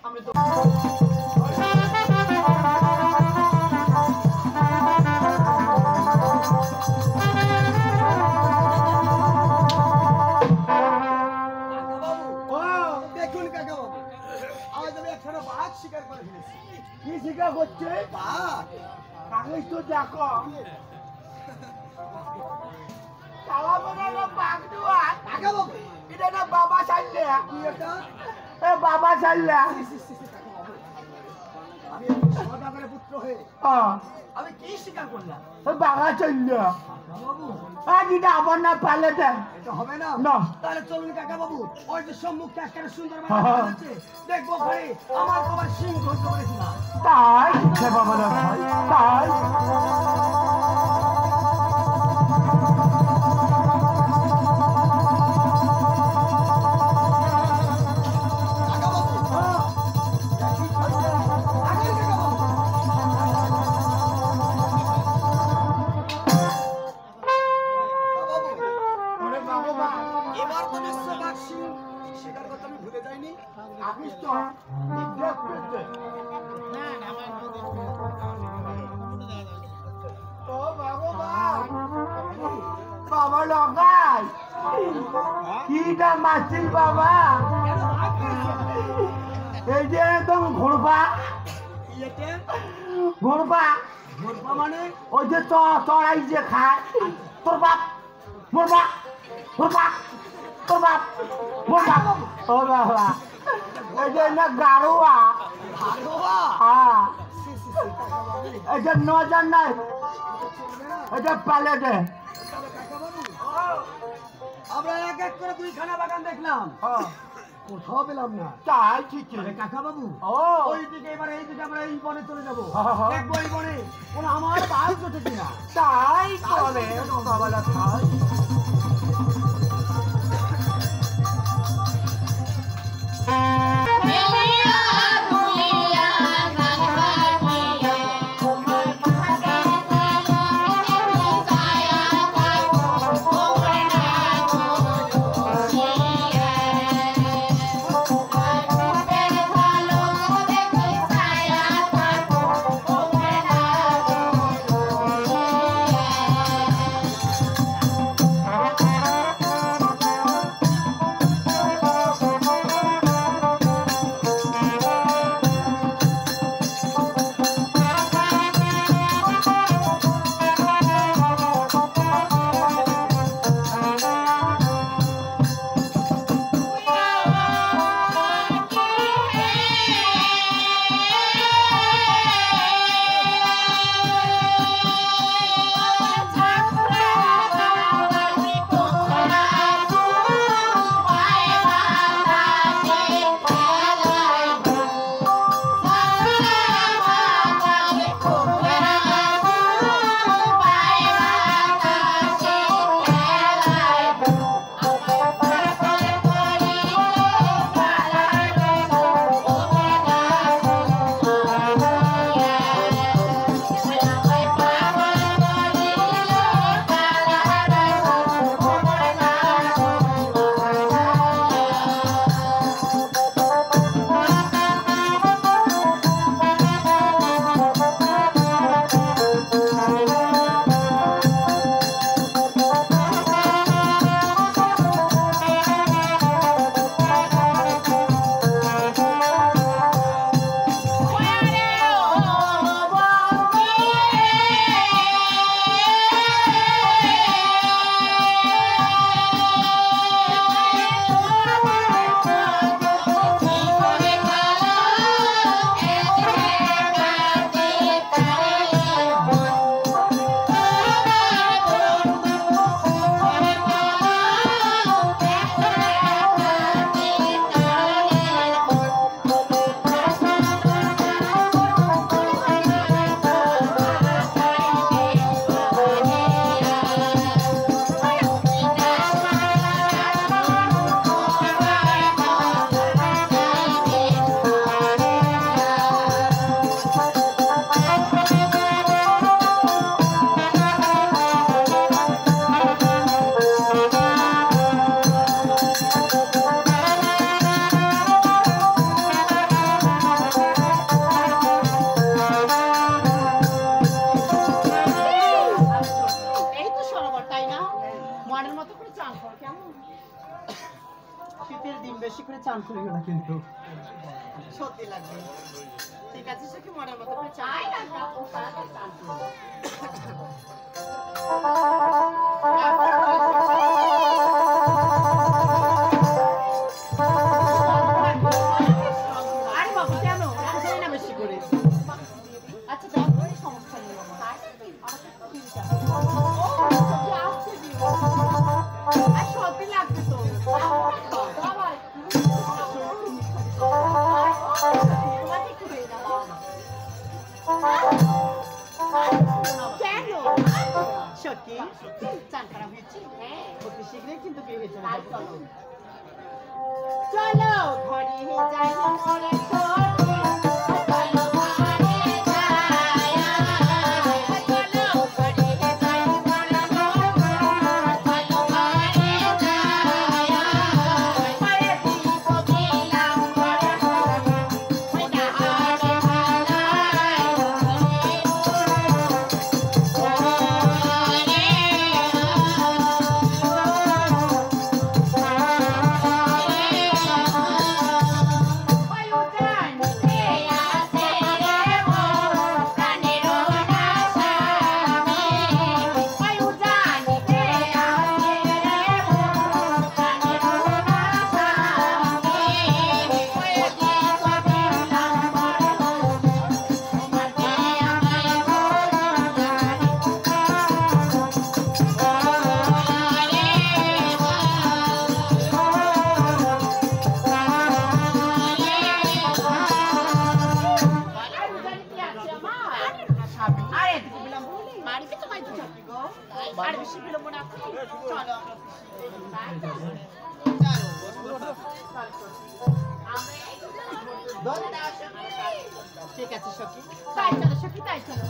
আমি তো দেখুন কাকা বাবু, আজ আমি একখানা বাঘ শিকার করে ফেলেছি। কি শিকার করছে? বাঘ? কাগজ তো দেখো। কালা বলে না বাঘ দুয়ার। কাকা বাবু, এটা না বাবা চাইলে। কি এটা? এ বাবা চাইলে। কাকা বাবু, আমি সদাগরের পুত্র হয়ে আমি কি শিকার করলাম? বাবা চাইলে। কাকা বাবু, এটা আবার না পালে দেন। এটা হবে না। না। তাহলে চলুন কাকা বাবু, ওই যে সম্মুখে একটা সুন্দর বাঘ আছে, দেখবো ঘরে আমার তোমার সিং ধরতে পারেছি না। তাই সে বাবা না তাই কাকা বাবু, আগের কাকা বাবু। ওরে বাবা এবার তো নিশ্চয় বাঘ সিং শিকার করতে আমি ভুলে যাইনি। আপিস তো নির্দেশ করছে। ও ভগবান বাবা লগাই কিটা মাছিল বাবা এই যে একদম ঘুরবা ইয়েতে ঘুরবা ঘুরবা মানে ওই যে চড়াই যে খায় তোর বাপ মোর বাপ তোর বাপ তোর বাপ মোর বাপ ও বাবা এই যে না গাড়ুয়া ভালোয়া। হ্যাঁ সি, সি, সি, কাকা বাবু, এই যে নজন নাই চলবে না। এই যে প্যালেটে তবে কাকা বাবু, আমরা এক এক করে দুইখানা বাগান দেখলাম, কোথাও পেলাম না। তাই ঠিক তবে কাকা বাবু, ও ওই দিকে এবার এই দিকে আমরা এই বনে চলে যাবো। হ্যাঁ। দেখবো এই বনে কোনো আমার বাঘ জোটে কিনা। তাই করে বাবা লগাই চান করে গেল কিন্তু সত্যি লাগবে ঠিক আছে সে কি মনের মতো করে চাই না আরে বাবু কেন বুঝাই না বেশি করে আচ্ছা যাও সমস্যা নেই আর সত্যি লাগবে তো কেন সত্যি চান খারাপ হয়েছে অতি শীঘ্রই কিন্তু বিয়ে হয়েছে চলো ঘরে যাই ঘরে ঠিক আছে সখী তাই চলো সখী তাই চলো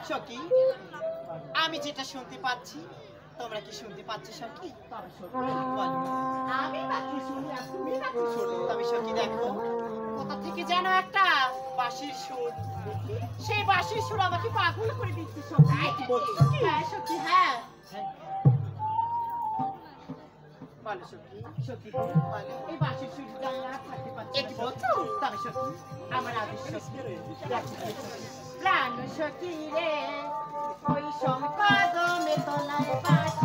সখী আমি যেটা শুনতে পাচ্ছি তোমরা কি শুনতে পাচ্ছ সখী আমি বাকি শুনি আর তুমি বাকি শুনো তবে সখী দেখো কোথা থেকে যেন একটা বাঁশির সুর সেই বাঁশির সুর আমাকে পাগল করে দিচ্ছে সখী হ্যাঁ সখী হ্যাঁ বলো সখী সখী বলো এই বাঁশির সুর জানি না থাকতে পারছি কি বলছো তবে সখী আমার আদেশ সখী প্রাণ সখী রে ওই সম্পাদমে তলায় বাঁশি